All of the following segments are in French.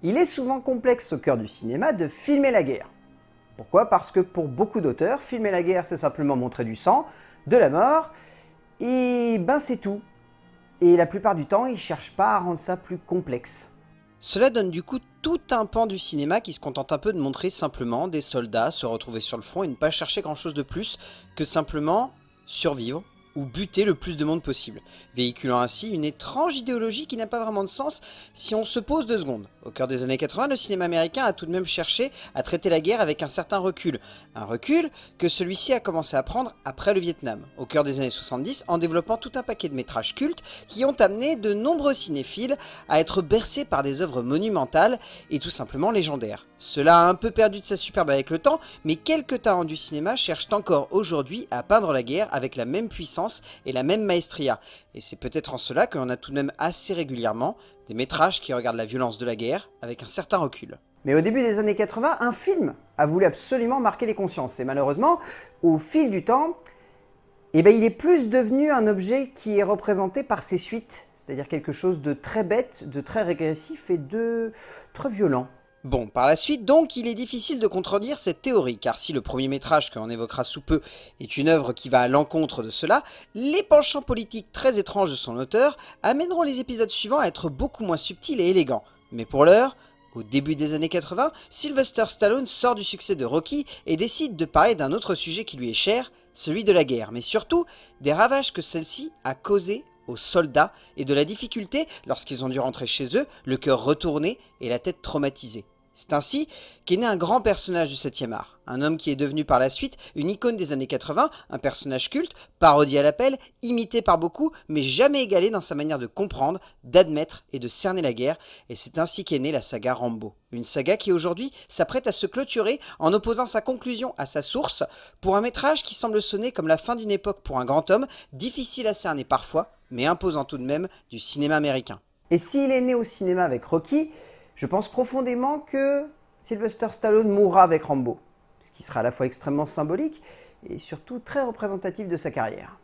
Il est souvent complexe au cœur du cinéma de filmer la guerre. Pourquoi? Parce que pour beaucoup d'auteurs, filmer la guerre c'est simplement montrer du sang, de la mort, et ben c'est tout. Et la plupart du temps, ils cherchent pas à rendre ça plus complexe. Cela donne du coup tout un pan du cinéma qui se contente un peu de montrer simplement des soldats se retrouver sur le front et ne pas chercher grand chose de plus que simplement survivre ou buter le plus de monde possible, véhiculant ainsi une étrange idéologie qui n'a pas vraiment de sens si on se pose 2 secondes. Au cœur des années 80, le cinéma américain a tout de même cherché à traiter la guerre avec un certain recul. Un recul que celui-ci a commencé à prendre après le Vietnam, au cœur des années 70, en développant tout un paquet de métrages cultes qui ont amené de nombreux cinéphiles à être bercés par des œuvres monumentales et tout simplement légendaires. Cela a un peu perdu de sa superbe avec le temps, mais quelques talents du cinéma cherchent encore aujourd'hui à peindre la guerre avec la même puissance et la même maestria. Et c'est peut-être en cela que l'on a tout de même assez régulièrement des métrages qui regardent la violence de la guerre avec un certain recul. Mais au début des années 80, un film a voulu absolument marquer les consciences. Et malheureusement, au fil du temps, il est plus devenu un objet qui est représenté par ses suites. C'est-à-dire quelque chose de très bête, de très régressif et de très violent. Bon, par la suite donc, il est difficile de contredire cette théorie, car si le premier métrage que l'on évoquera sous peu est une œuvre qui va à l'encontre de cela, les penchants politiques très étranges de son auteur amèneront les épisodes suivants à être beaucoup moins subtils et élégants. Mais pour l'heure, au début des années 80, Sylvester Stallone sort du succès de Rocky et décide de parler d'un autre sujet qui lui est cher, celui de la guerre, mais surtout des ravages que celle-ci a causés aux soldats et de la difficulté, lorsqu'ils ont dû rentrer chez eux, le cœur retourné et la tête traumatisée. C'est ainsi qu'est né un grand personnage du 7e art, un homme qui est devenu par la suite une icône des années 80, un personnage culte, parodie à l'appel, imité par beaucoup, mais jamais égalé dans sa manière de comprendre, d'admettre et de cerner la guerre, et c'est ainsi qu'est née la saga Rambo. Une saga qui aujourd'hui s'apprête à se clôturer en opposant sa conclusion à sa source, pour un métrage qui semble sonner comme la fin d'une époque pour un grand homme, difficile à cerner parfois, mais imposant tout de même du cinéma américain. Et s'il est né au cinéma avec Rocky, je pense profondément que Sylvester Stallone mourra avec Rambo, ce qui sera à la fois extrêmement symbolique et surtout très représentatif de sa carrière.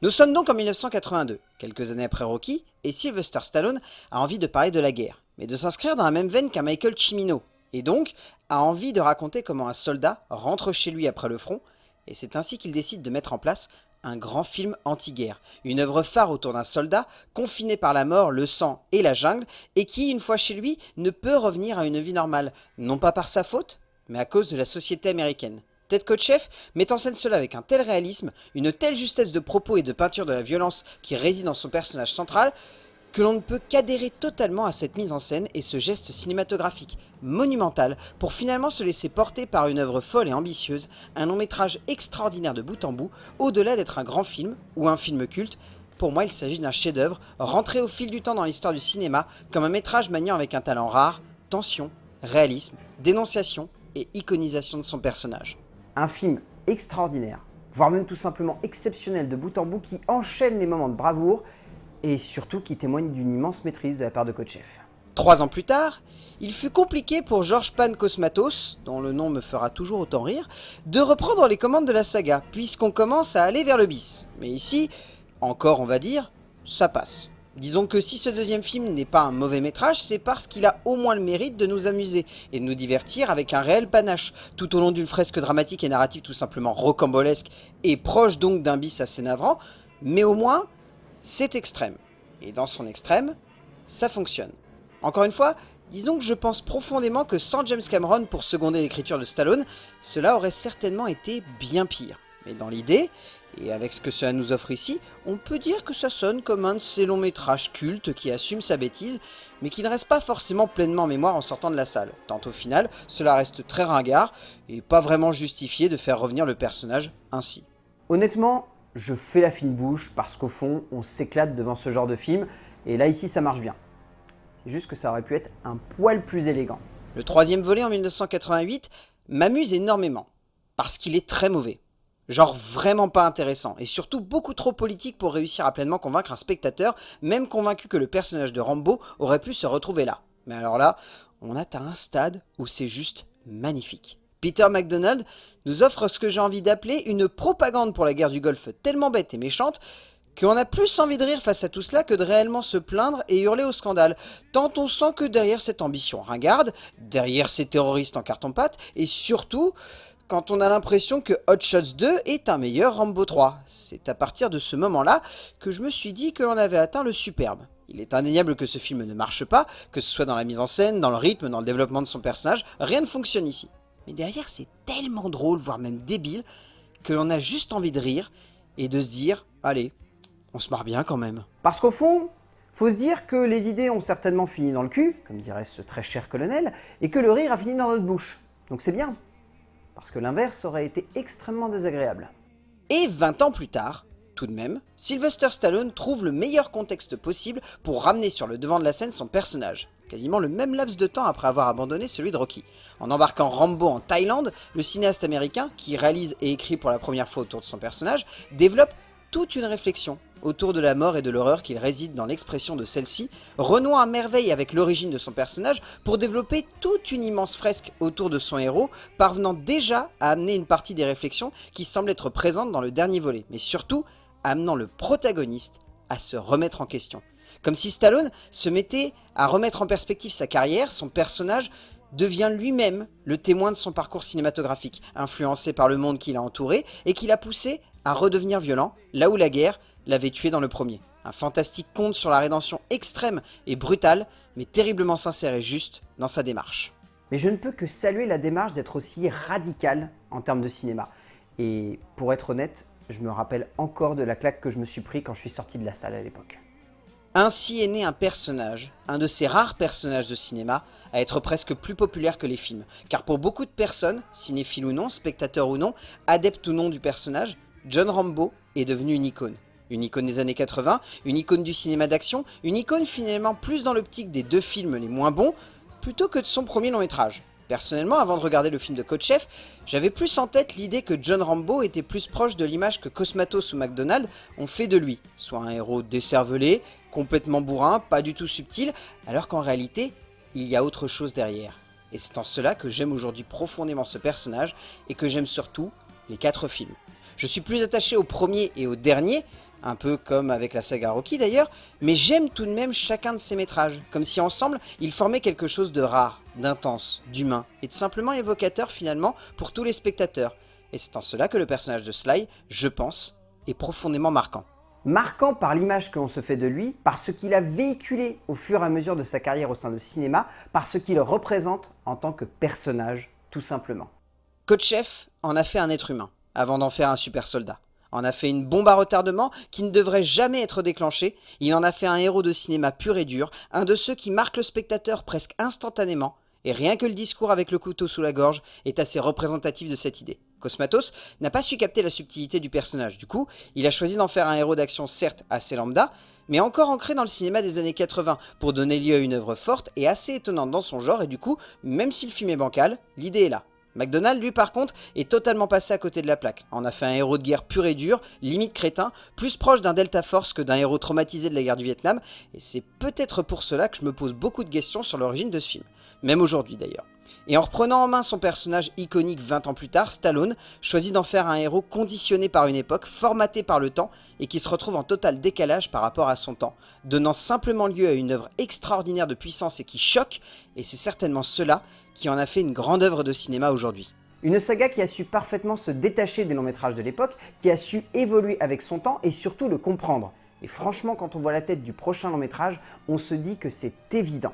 Nous sommes donc en 1982, quelques années après Rocky, et Sylvester Stallone a envie de parler de la guerre, mais de s'inscrire dans la même veine qu'un Michael Cimino, et donc a envie de raconter comment un soldat rentre chez lui après le front, et c'est ainsi qu'il décide de mettre en place un grand film anti-guerre, une œuvre phare autour d'un soldat confiné par la mort, le sang et la jungle, et qui, une fois chez lui, ne peut revenir à une vie normale, non pas par sa faute, mais à cause de la société américaine. Ted Kotcheff met en scène cela avec un tel réalisme, une telle justesse de propos et de peinture de la violence qui réside dans son personnage central, que l'on ne peut qu'adhérer totalement à cette mise en scène et ce geste cinématographique monumental pour finalement se laisser porter par une œuvre folle et ambitieuse, un long métrage extraordinaire de bout en bout, au-delà d'être un grand film ou un film culte. Pour moi, il s'agit d'un chef-d'œuvre rentré au fil du temps dans l'histoire du cinéma comme un métrage maniant avec un talent rare, tension, réalisme, dénonciation et iconisation de son personnage. Un film extraordinaire, voire même tout simplement exceptionnel de bout en bout qui enchaîne les moments de bravoure et surtout qui témoigne d'une immense maîtrise de la part de Kotcheff. 3 ans plus tard, il fut compliqué pour George Pankosmatos, dont le nom me fera toujours autant rire, de reprendre les commandes de la saga, puisqu'on commence à aller vers le bis. Mais ici, encore on va dire, ça passe. Disons que si ce deuxième film n'est pas un mauvais métrage, c'est parce qu'il a au moins le mérite de nous amuser et de nous divertir avec un réel panache, tout au long d'une fresque dramatique et narrative tout simplement rocambolesque et proche donc d'un bis assez navrant, mais au moins, c'est extrême. Et dans son extrême, ça fonctionne. Encore une fois, disons que je pense profondément que sans James Cameron pour seconder l'écriture de Stallone, cela aurait certainement été bien pire. Mais dans l'idée, et avec ce que cela nous offre ici, on peut dire que ça sonne comme un de ces longs métrages cultes qui assume sa bêtise, mais qui ne reste pas forcément pleinement en mémoire en sortant de la salle. Tant au final, cela reste très ringard, et pas vraiment justifié de faire revenir le personnage ainsi. Honnêtement, je fais la fine bouche parce qu'au fond, on s'éclate devant ce genre de film, et là ici ça marche bien. C'est juste que ça aurait pu être un poil plus élégant. Le troisième volet en 1988 m'amuse énormément, parce qu'il est très mauvais. Genre vraiment pas intéressant, et surtout beaucoup trop politique pour réussir à pleinement convaincre un spectateur, même convaincu que le personnage de Rambo aurait pu se retrouver là. Mais alors là, on atteint un stade où c'est juste magnifique. Peter MacDonald nous offre ce que j'ai envie d'appeler une propagande pour la guerre du Golfe tellement bête et méchante qu'on a plus envie de rire face à tout cela que de réellement se plaindre et hurler au scandale, tant on sent que derrière cette ambition ringarde, derrière ces terroristes en carton-pâte, et surtout quand on a l'impression que Hot Shots 2 est un meilleur Rambo 3. C'est à partir de ce moment-là que je me suis dit que l'on avait atteint le superbe. Il est indéniable que ce film ne marche pas, que ce soit dans la mise en scène, dans le rythme, dans le développement de son personnage, rien ne fonctionne ici. Mais derrière c'est tellement drôle, voire même débile, que l'on a juste envie de rire et de se dire « Allez, on se marre bien quand même ». Parce qu'au fond, faut se dire que les idées ont certainement fini dans le cul, comme dirait ce très cher colonel, et que le rire a fini dans notre bouche. Donc c'est bien. Parce que l'inverse aurait été extrêmement désagréable. Et 20 ans plus tard, tout de même, Sylvester Stallone trouve le meilleur contexte possible pour ramener sur le devant de la scène son personnage, quasiment le même laps de temps après avoir abandonné celui de Rocky. En embarquant Rambo en Thaïlande, le cinéaste américain, qui réalise et écrit pour la première fois autour de son personnage, développe toute une réflexion autour de la mort et de l'horreur qu'il réside dans l'expression de celle-ci, renouant à merveille avec l'origine de son personnage pour développer toute une immense fresque autour de son héros, parvenant déjà à amener une partie des réflexions qui semblent être présentes dans le dernier volet, mais surtout amenant le protagoniste à se remettre en question. Comme si Stallone se mettait à remettre en perspective sa carrière, son personnage devient lui-même le témoin de son parcours cinématographique, influencé par le monde qui l'a entouré et qui l'a poussé à redevenir violent, là où la guerre l'avait tué dans le premier. Un fantastique conte sur la rédemption extrême et brutale, mais terriblement sincère et juste dans sa démarche. Mais je ne peux que saluer la démarche d'être aussi radical en termes de cinéma. Et pour être honnête, je me rappelle encore de la claque que je me suis pris quand je suis sorti de la salle à l'époque. Ainsi est né un personnage, un de ces rares personnages de cinéma, à être presque plus populaire que les films. Car pour beaucoup de personnes, cinéphiles ou non, spectateurs ou non, adeptes ou non du personnage, John Rambo est devenu une icône. Une icône des années 80, une icône du cinéma d'action, une icône finalement plus dans l'optique des deux films les moins bons, plutôt que de son premier long métrage. Personnellement, avant de regarder le film de Kotcheff, j'avais plus en tête l'idée que John Rambo était plus proche de l'image que Cosmatos ou McDonald ont fait de lui, soit un héros décervelé, complètement bourrin, pas du tout subtil, alors qu'en réalité, il y a autre chose derrière. Et c'est en cela que j'aime aujourd'hui profondément ce personnage, et que j'aime surtout les 4 films. Je suis plus attaché au premier et au dernier, un peu comme avec la saga Rocky d'ailleurs, mais j'aime tout de même chacun de ces métrages, comme si ensemble, ils formaient quelque chose de rare, d'intense, d'humain, et de simplement évocateur finalement pour tous les spectateurs. Et c'est en cela que le personnage de Sly, je pense, est profondément marquant. Marquant par l'image que l'on se fait de lui, par ce qu'il a véhiculé au fur et à mesure de sa carrière au sein du cinéma, par ce qu'il représente en tant que personnage, tout simplement. Kotcheff en a fait un être humain, avant d'en faire un super soldat. En a fait une bombe à retardement qui ne devrait jamais être déclenchée, il en a fait un héros de cinéma pur et dur, un de ceux qui marquent le spectateur presque instantanément, et rien que le discours avec le couteau sous la gorge est assez représentatif de cette idée. Cosmatos n'a pas su capter la subtilité du personnage, du coup, il a choisi d'en faire un héros d'action certes assez lambda, mais encore ancré dans le cinéma des années 80, pour donner lieu à une œuvre forte et assez étonnante dans son genre, et du coup, même si le film est bancal, l'idée est là. McDonald, lui par contre, est totalement passé à côté de la plaque. En a fait un héros de guerre pur et dur, limite crétin, plus proche d'un Delta Force que d'un héros traumatisé de la guerre du Vietnam, et c'est peut-être pour cela que je me pose beaucoup de questions sur l'origine de ce film. Même aujourd'hui d'ailleurs. Et en reprenant en main son personnage iconique 20 ans plus tard, Stallone choisit d'en faire un héros conditionné par une époque, formaté par le temps, et qui se retrouve en total décalage par rapport à son temps, donnant simplement lieu à une œuvre extraordinaire de puissance et qui choque, et c'est certainement cela qui en a fait une grande œuvre de cinéma aujourd'hui. Une saga qui a su parfaitement se détacher des longs métrages de l'époque, qui a su évoluer avec son temps et surtout le comprendre. Et franchement, quand on voit la tête du prochain long métrage, on se dit que c'est évident.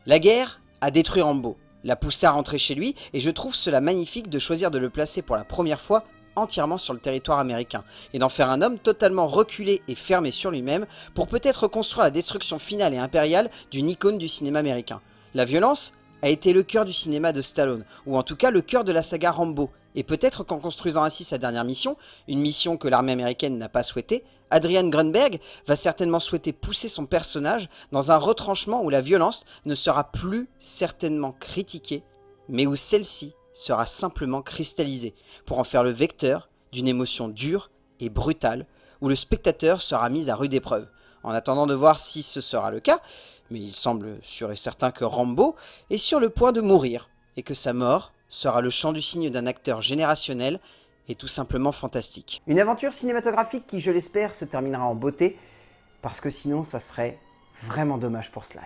La guerre a détruit Rambo, l'a poussé à rentrer chez lui, et je trouve cela magnifique de choisir de le placer pour la première fois entièrement sur le territoire américain, et d'en faire un homme totalement reculé et fermé sur lui-même pour peut-être construire la destruction finale et impériale d'une icône du cinéma américain. La violence a été le cœur du cinéma de Stallone, ou en tout cas le cœur de la saga Rambo, et peut-être qu'en construisant ainsi sa dernière mission, une mission que l'armée américaine n'a pas souhaitée, Adrian Grunberg va certainement souhaiter pousser son personnage dans un retranchement où la violence ne sera plus certainement critiquée, mais où celle-ci sera simplement cristallisée, pour en faire le vecteur d'une émotion dure et brutale, où le spectateur sera mis à rude épreuve. En attendant de voir si ce sera le cas, mais il semble sûr et certain que Rambo est sur le point de mourir, et que sa mort sera le chant du cygne d'un acteur générationnel, est tout simplement fantastique. Une aventure cinématographique qui, je l'espère, se terminera en beauté, parce que sinon ça serait vraiment dommage pour Sly.